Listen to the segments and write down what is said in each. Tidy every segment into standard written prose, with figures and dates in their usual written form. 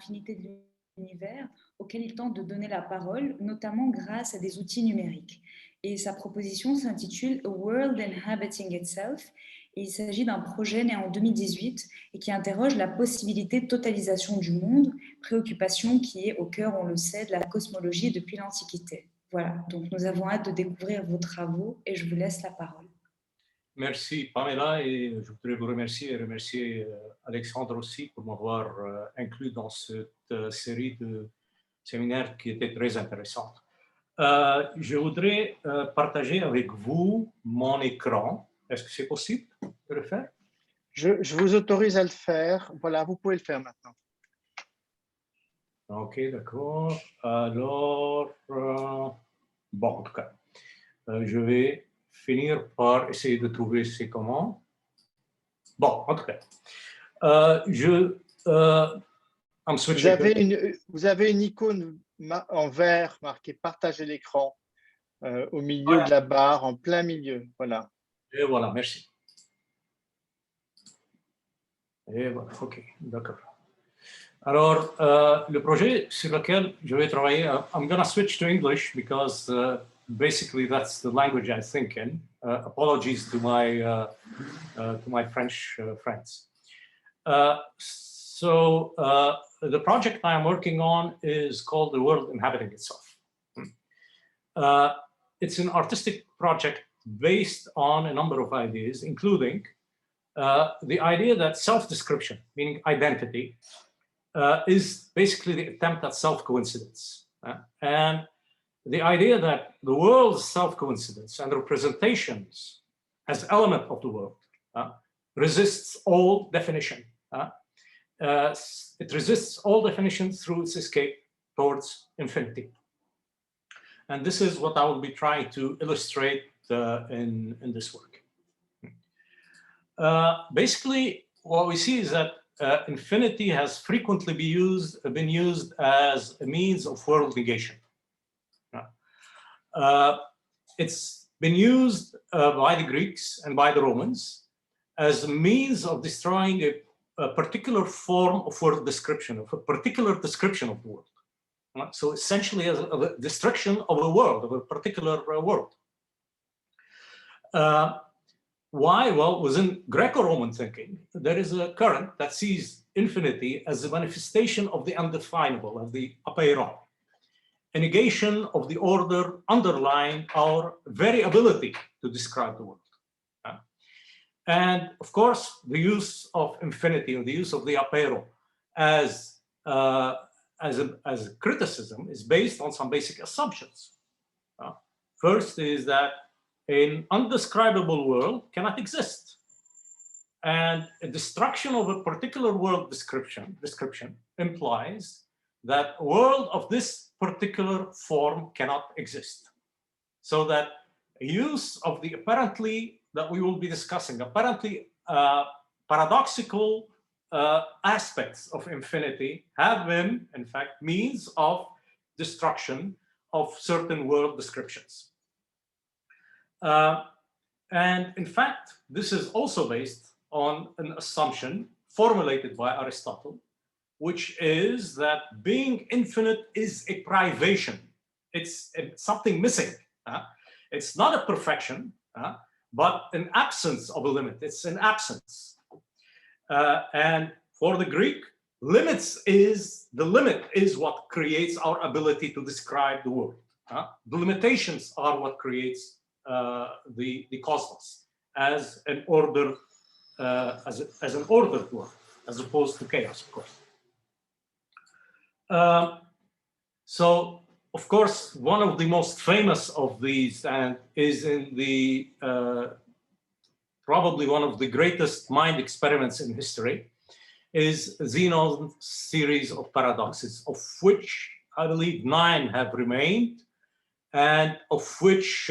l'infinité de l'univers auquel il tente de donner la parole, notamment grâce à des outils numériques. Et sa proposition s'intitule A World Inhabiting Itself, et il s'agit d'un projet né en 2018 et qui interroge la possibilité de totalisation du monde, préoccupation qui est au cœur, on le sait, de la cosmologie depuis l'Antiquité. Voilà, donc nous avons hâte de découvrir vos travaux et je vous laisse la parole. Merci Pamela, et je voudrais vous remercier et remercier Alexandre aussi pour m'avoir inclus dans cette série de séminaires qui était très intéressante. Je voudrais partager avec vous mon écran. Est-ce que c'est possible de le faire? Je vous autorise à le faire. Voilà, vous pouvez le faire maintenant. Ok, d'accord. Alors, bon, en tout cas, je vais finir par essayer de trouver ces commandes. Bon, en tout cas, vous avez une icône en vert marquée partager l'écran au milieu de la barre, en plein milieu. Voilà. Et voilà, merci. Et voilà, ok, d'accord. Alors, le projet sur lequel je vais travailler, I'm going to switch to English because basically that's the language I think in. Apologies to my French friends. So the project I'm working on is called The World Inhabiting Itself. It's an artistic project based on a number of ideas, including the idea that self-description, meaning identity, is basically the attempt at self-coincidence. And the idea that the world's self-coincidence and representations as element of the world resists all definition. It resists all definition through its escape towards infinity. And this is what I will be trying to illustrate in this work. Basically, what we see is that infinity has frequently been used as a means of world negation. It's been used by the Greeks and by the Romans as a means of destroying a particular form of world description, of a particular description of the world. So essentially as a destruction of a world, of a particular world. Why? Well, within Greco-Roman thinking, there is a current that sees infinity as a manifestation of the undefinable, of the apeiron, a negation of the order underlying our very ability to describe the world. And of course, the use of infinity and the use of the apeiron as a criticism is based on some basic assumptions. First is that an undescribable world cannot exist. And a destruction of a particular world description implies that a world of this particular form cannot exist. So that use of the apparently, that we will be discussing, apparently paradoxical aspects of infinity have been, in fact, means of destruction of certain world descriptions. And in fact, this is also based on an assumption formulated by Aristotle, which is that being infinite is a privation. It's something missing. It's not a perfection, but an absence of a limit. It's an absence. And for the Greek, the limit is what creates our ability to describe the world. The limitations are what creates the cosmos as an order, as an ordered world, as opposed to chaos, of course. So, of course, one of the most famous of these, and is in the probably one of the greatest mind experiments in history, is Zenon's series of paradoxes, of which I believe 9 have remained, and of which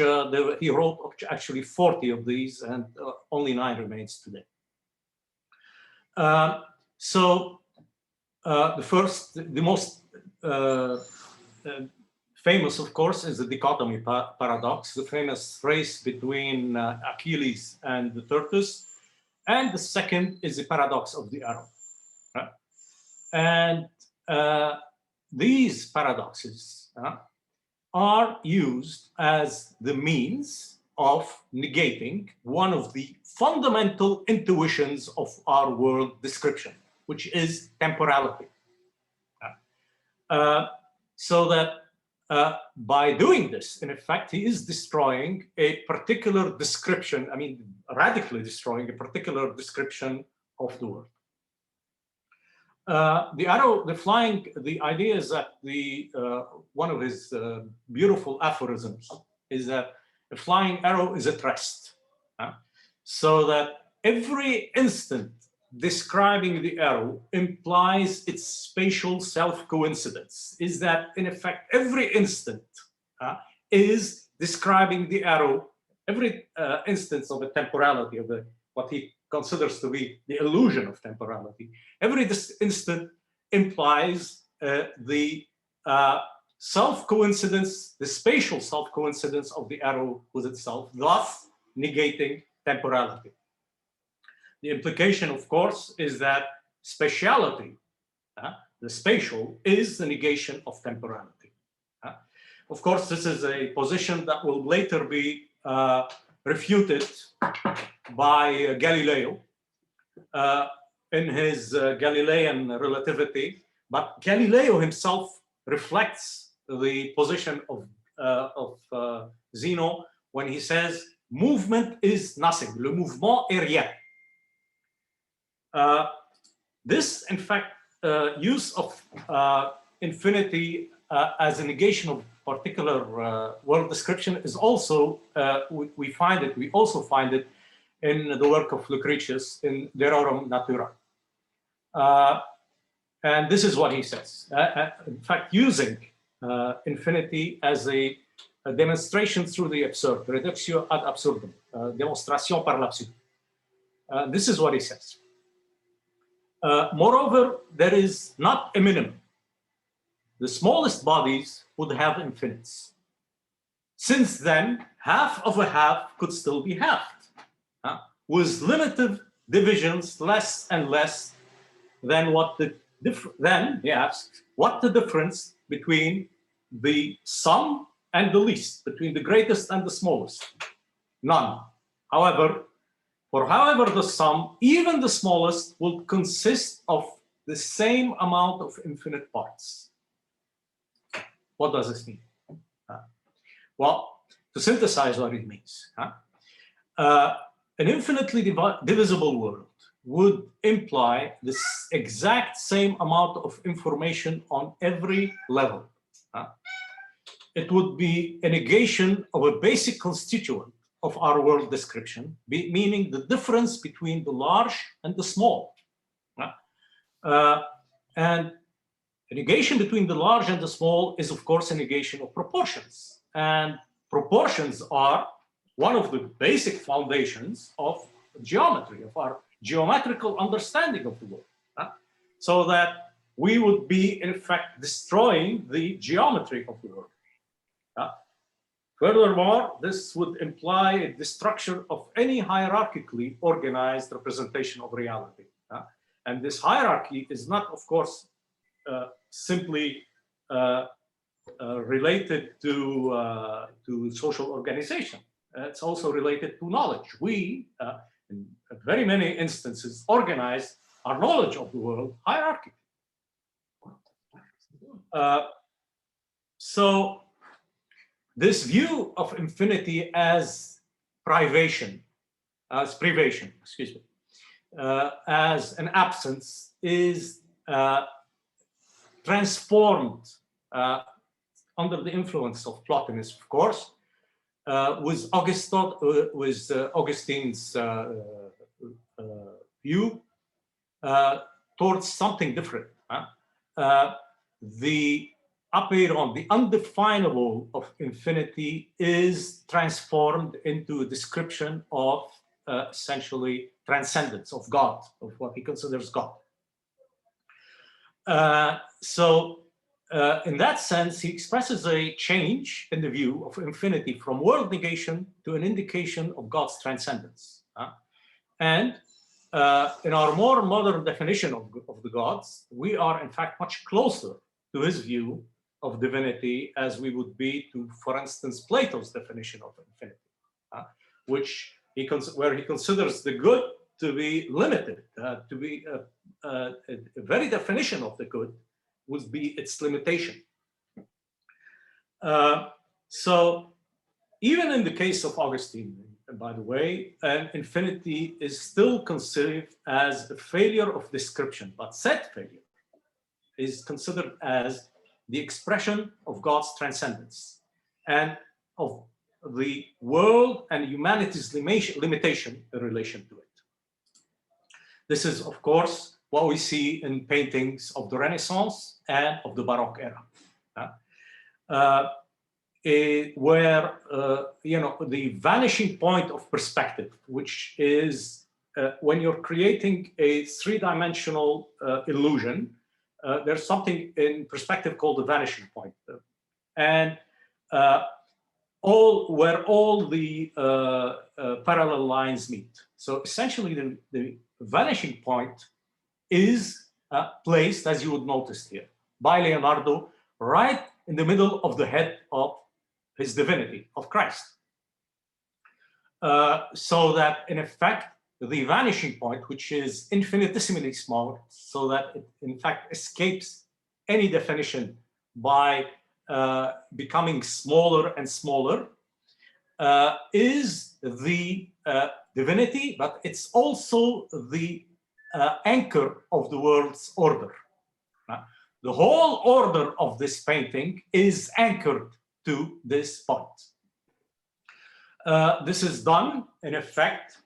he wrote actually 40 of these, and only 9 remains today. So the most famous, of course, is the dichotomy paradox, the famous race between Achilles and the tortoise, and the second is the paradox of the arrow. And these paradoxes are used as the means of negating one of the fundamental intuitions of our world description, which is temporality. So that by doing this, in effect, he is destroying a particular description, I mean, radically destroying a particular description of the world. The arrow, the flying, the idea is that one of his beautiful aphorisms is that a flying arrow is at rest. So that every instant describing the arrow implies its spatial self-coincidence, is that in effect every instant is describing the arrow, every instance of a temporality, of what he considers to be the illusion of temporality. Every instant implies the self-coincidence, the spatial self-coincidence of the arrow with itself, thus negating temporality. The implication, of course, is that spatiality, the spatial, is the negation of temporality. Of course, this is a position that will later be refuted by Galileo in his Galilean relativity, but Galileo himself reflects the position of Zeno when he says, movement is nothing, le mouvement est rien. This, in fact, use of infinity as a negation of particular world description is also, we also find it in the work of Lucretius in De Rerum Natura. And this is what he says. In fact, using infinity as a demonstration through the absurd, reductio ad absurdum, démonstration par l'absurde. This is what he says. Moreover, there is not a minimum. The smallest bodies would have infinites. Since then, half of a half could still be halved, with limited divisions less and less than what the then he asks, what the difference between the sum and the least, between the greatest and the smallest? None. However, for however the sum, even the smallest, will consist of the same amount of infinite parts. What does this mean? Well, to synthesize what it means, an infinitely divisible world would imply this exact same amount of information on every level. It would be a negation of a basic constituent of our world description, meaning the difference between the large and the small. And a negation between the large and the small is, of course, a negation of proportions. And proportions are one of the basic foundations of geometry, of our geometrical understanding of the world. So that we would be, in fact, destroying the geometry of the world. Furthermore, this would imply a destruction of any hierarchically organized representation of reality. And this hierarchy is not, of course, simply related to social organization. It's also related to knowledge. We, in very many instances, organize our knowledge of the world hierarchically. So this view of infinity as privation, as an absence is transformed under the influence of Plotinus, of course, with Augustine's view towards something different. The apeiron, the undefinable of infinity, is transformed into a description of essentially transcendence of God, of what he considers God. So in that sense, he expresses a change in the view of infinity from world negation to an indication of God's transcendence. And in our more modern definition of the gods, we are in fact much closer to his view of divinity as we would be to, for instance, Plato's definition of infinity, which where he considers the good to be limited, to be a very definition of the good would be its limitation. So even in the case of Augustine, by the way, infinity is still considered as a failure of description, but said failure is considered as the expression of God's transcendence and of the world and humanity's limitation in relation to it. This is, of course, what we see in paintings of the Renaissance and of the Baroque era, where the vanishing point of perspective, which is when you're creating a three-dimensional illusion, there's something in perspective called the vanishing point, and where all the parallel lines meet. So essentially, the vanishing point is placed, as you would notice here, by Leonardo, right in the middle of the head of his divinity, of Christ. So that, in effect, the vanishing point, which is infinitesimally small, so that it, in fact, escapes any definition by becoming smaller and smaller, is the divinity, but it's also the anchor of the world's order. The whole order of this painting is anchored to this point. This is done, in effect,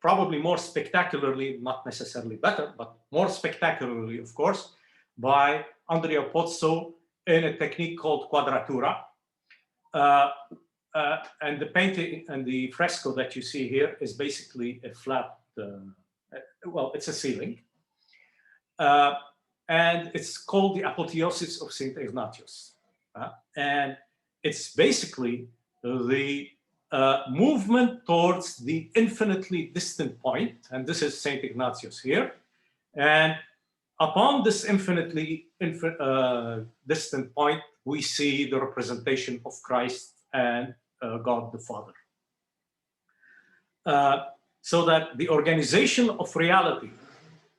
probably more spectacularly, not necessarily better, but more spectacularly, of course, by Andrea Pozzo in a technique called quadratura. And the painting and the fresco that you see here is basically a flat, well, it's a ceiling. And it's called the Apotheosis of St. Ignatius. And it's basically the movement towards the infinitely distant point, and this is St. Ignatius here. And upon this infinitely distant point, we see the representation of Christ and God the Father. So that the organization of reality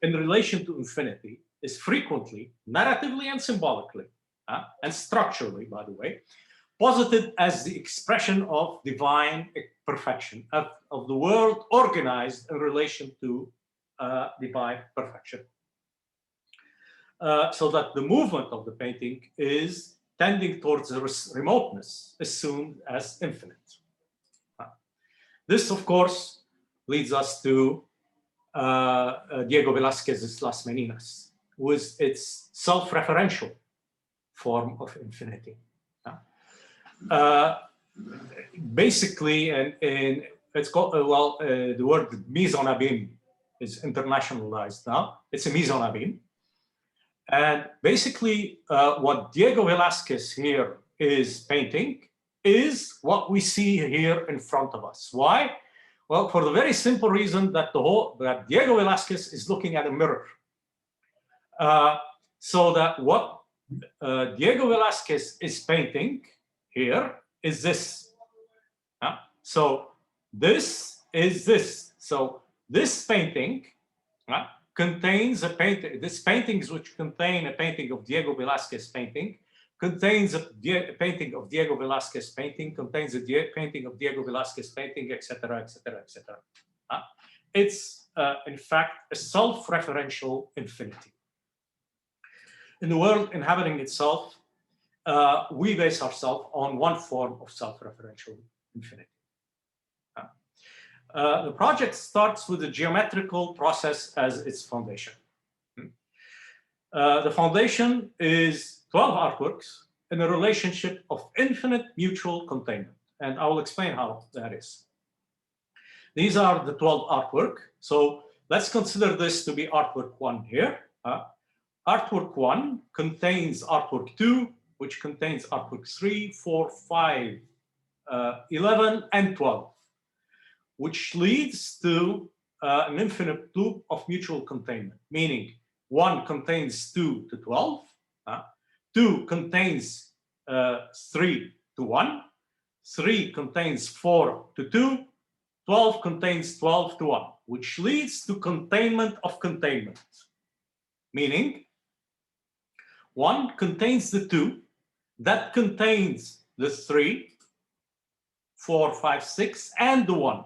in relation to infinity is frequently, narratively and symbolically, and structurally, by the way, posited as the expression of divine perfection, of the world organized in relation to divine perfection. So that the movement of the painting is tending towards a remoteness assumed as infinite. This, of course, leads us to Diego Velázquez's Las Meninas, with its self-referential form of infinity. Basically, and it's called, the word mise en abîme is internationalized now. It's a mise en abîme. And basically, what Diego Velázquez here is painting is what we see here in front of us. Why? Well, for the very simple reason that that Diego Velázquez is looking at a mirror. So that what Diego Velázquez is painting here is this. So this is this. So this painting contains a painting. This paintings which contain a painting of Diego Velázquez painting contains a painting of Diego Velázquez painting, contains a painting of Diego Velázquez painting, etc., etc., etc. It's in fact a self-referential infinity. In the world inhabiting itself, we base ourselves on one form of self-referential infinity. The project starts with the geometrical process as its foundation. The foundation is 12 artworks in a relationship of infinite mutual containment. And I will explain how that is. These are the 12 artwork. So let's consider this to be artwork 1 here. Artwork 1 contains artwork 2, which contains artwork 3, 4, 5, 11, and 12. which leads to an infinite loop of mutual containment, meaning 1 contains 2 to 12, 2 contains 3 to 1, 3 contains 4 to 2, 12 contains 12 to 1, which leads to containment of containment, meaning 1 contains the 2, that contains the 3, 4, 5, 6, and the 1.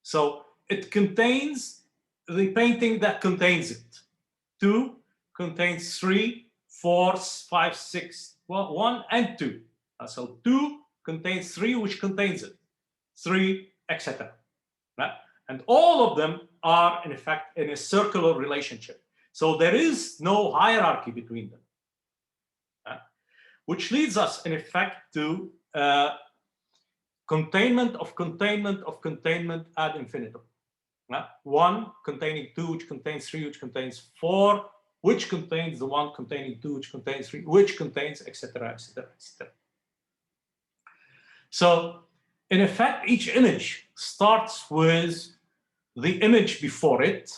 So it contains the painting that contains it. 2 contains 3, 4, 5, 6, 1, and 2. So 2 contains 3, which contains it. 3, etc. Right? And all of them are, in effect, in a circular relationship. So there is no hierarchy between them. Which leads us, in effect, to containment of containment of containment ad infinitum. 1 containing 2, which contains 3, which contains 4, which contains the 1 containing 2, which contains 3, which contains, etc., etc., etc. So, in effect, each image starts with the image before it,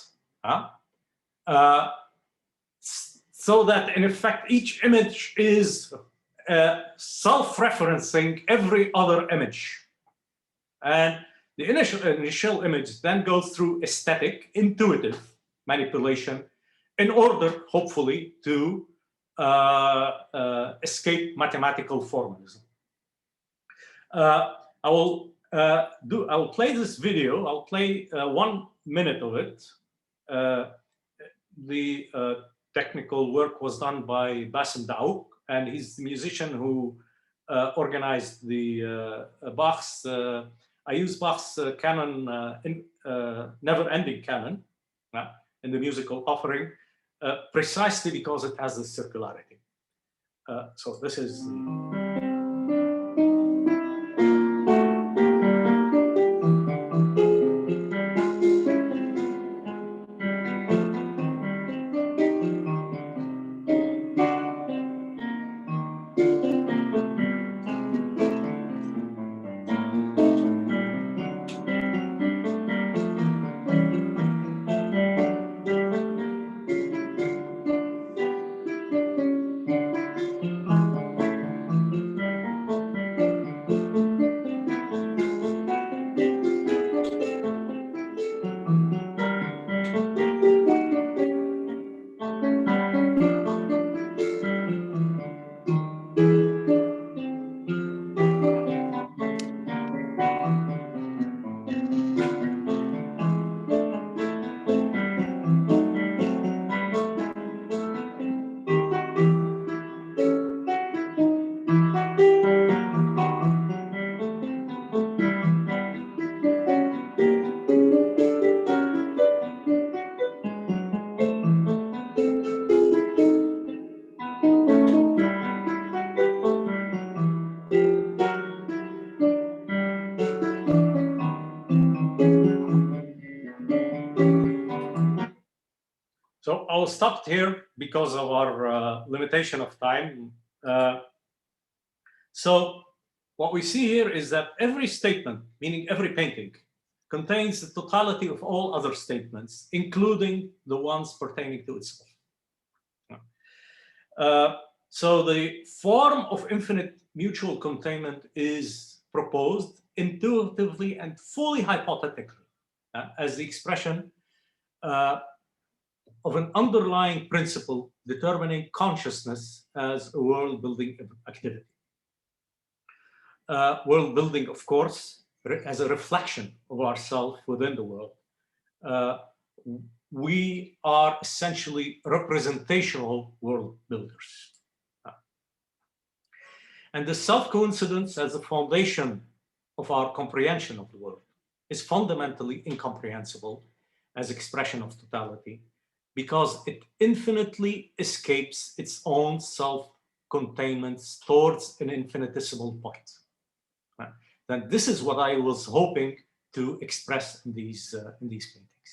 so that, in effect, each image is self-referencing every other image. And the initial image then goes through aesthetic, intuitive manipulation in order, hopefully, to escape mathematical formalism. I will play this video. I'll play 1 minute of it. The technical work was done by Bassem Daouk, and he's the musician who organized the Bach's. I use Bach's canon, never-ending canon, in the musical offering, precisely because it has this circularity. So this is. So I'll stop here because of our limitation of time. So what we see here is that every statement, meaning every painting, contains the totality of all other statements, including the ones pertaining to itself. So the form of infinite mutual containment is proposed intuitively and fully hypothetically as the expression of an underlying principle determining consciousness as a world-building activity. World-building, of course, as a reflection of ourselves within the world. We are essentially representational world builders. And the self-coincidence as the foundation of our comprehension of the world is fundamentally incomprehensible as expression of totality, because it infinitely escapes its own self-containment towards an infinitesimal point. Then this is what I was hoping to express in these paintings.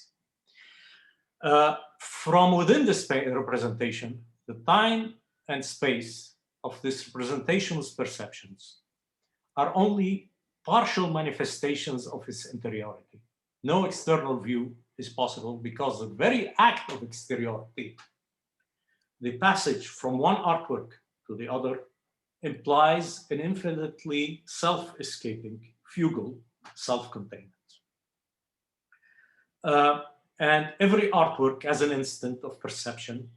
From within this representation, the time and space of this representation's perceptions are only partial manifestations of its interiority. No external view is possible because the very act of exteriority, the passage from one artwork to the other, implies an infinitely self-escaping, fugal self-containment. And every artwork as an instant of perception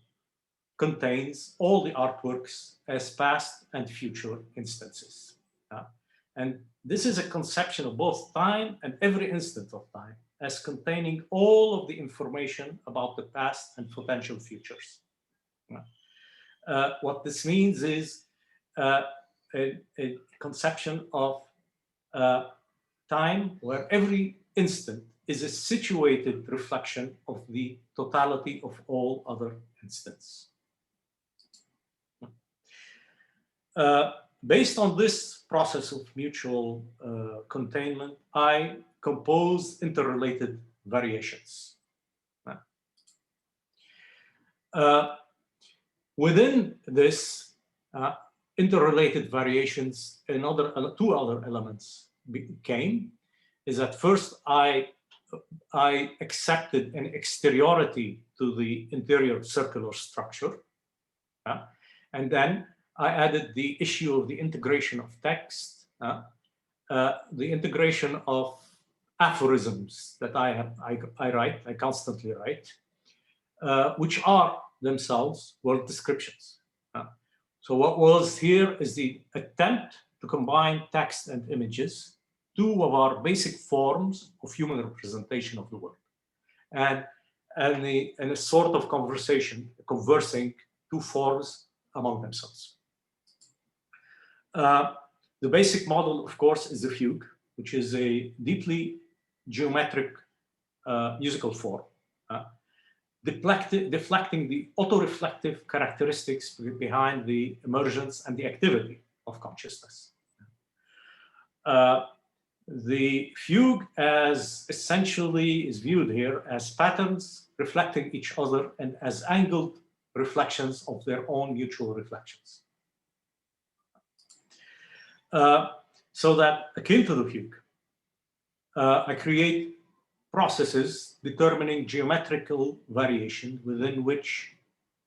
contains all the artworks as past and future instances. And this is a conception of both time and every instant of time as containing all of the information about the past and potential futures. What this means is a conception of time where every instant is a situated reflection of the totality of all other instants. Based on this process of mutual containment, I compose interrelated variations. Within this interrelated variations, two other elements came. Is that first I accepted an exteriority to the interior circular structure, and then I added the issue of the integration of text, the integration of aphorisms that I constantly write, which are themselves word descriptions. So what was here is the attempt to combine text and images, two of our basic forms of human representation of the world, and a sort of conversing two forms among themselves. The basic model, of course, is the fugue, which is a deeply geometric musical form, deflecting the auto-reflective characteristics behind the emergence and the activity of consciousness. The fugue as essentially is viewed here as patterns reflecting each other and as angled reflections of their own mutual reflections. So that akin to the fugue, I create processes determining geometrical variation within which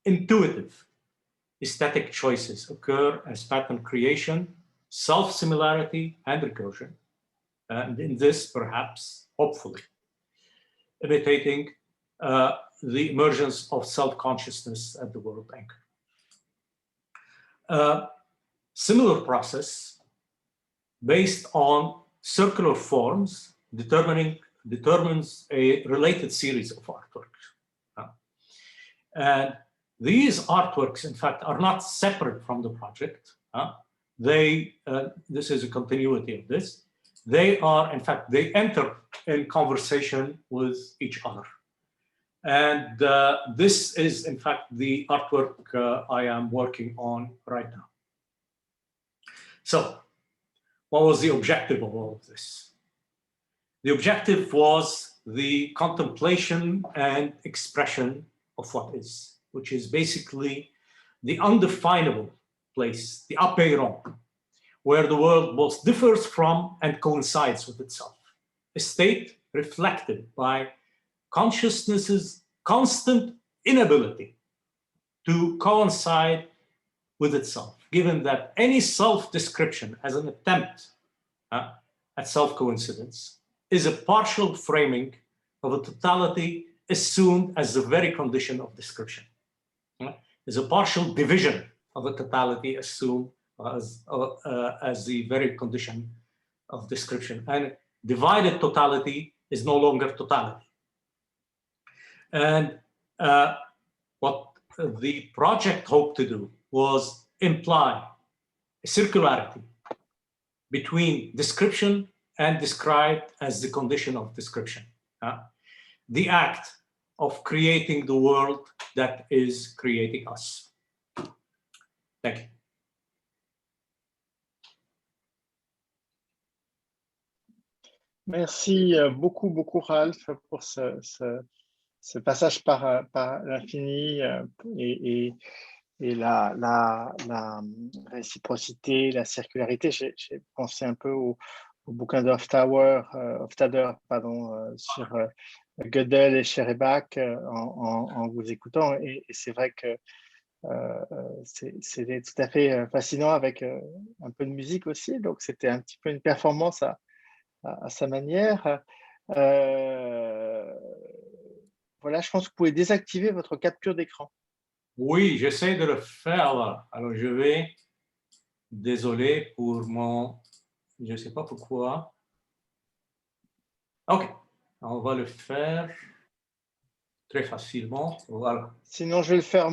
intuitive aesthetic choices occur as pattern creation, self-similarity, and recursion. And in this, perhaps, hopefully, imitating the emergence of self-consciousness at the world anchor. Similar process based on circular forms determines a related series of artworks. And these artworks, in fact, are not separate from the project. This is a continuity of this. They are, in fact, they enter in conversation with each other. And this is, in fact, the artwork I am working on right now. So, what was the objective of all of this? The objective was the contemplation and expression of what is, which is basically the undefinable place, the apeiron, where the world both differs from and coincides with itself, a state reflected by consciousness's constant inability to coincide with itself, given that any self-description as an attempt at self-coincidence is a partial framing of a totality assumed as the very condition of description. Is a partial division of a totality assumed as the very condition of description. And divided totality is no longer totality. And what the project hoped to do was imply a circularity between description and described as the condition of description. The act of creating the world that is creating us. Thank you. Merci beaucoup, beaucoup, Ralph, pour ce passage par l'infini et la réciprocité, la circularité. J'ai pensé un peu au bouquin d'Hofstadter, sur Gödel et Scherebach en vous écoutant. Et c'est vrai que c'est tout à fait fascinant avec un peu de musique aussi. Donc, c'était un petit peu une performance à sa manière. Voilà, je pense que vous pouvez désactiver votre capture d'écran. Oui, j'essaie de le faire là. Alors, je vais, désolé pour mon, je ne sais pas pourquoi. OK, on va le faire très facilement. Voilà. Sinon, je vais le faire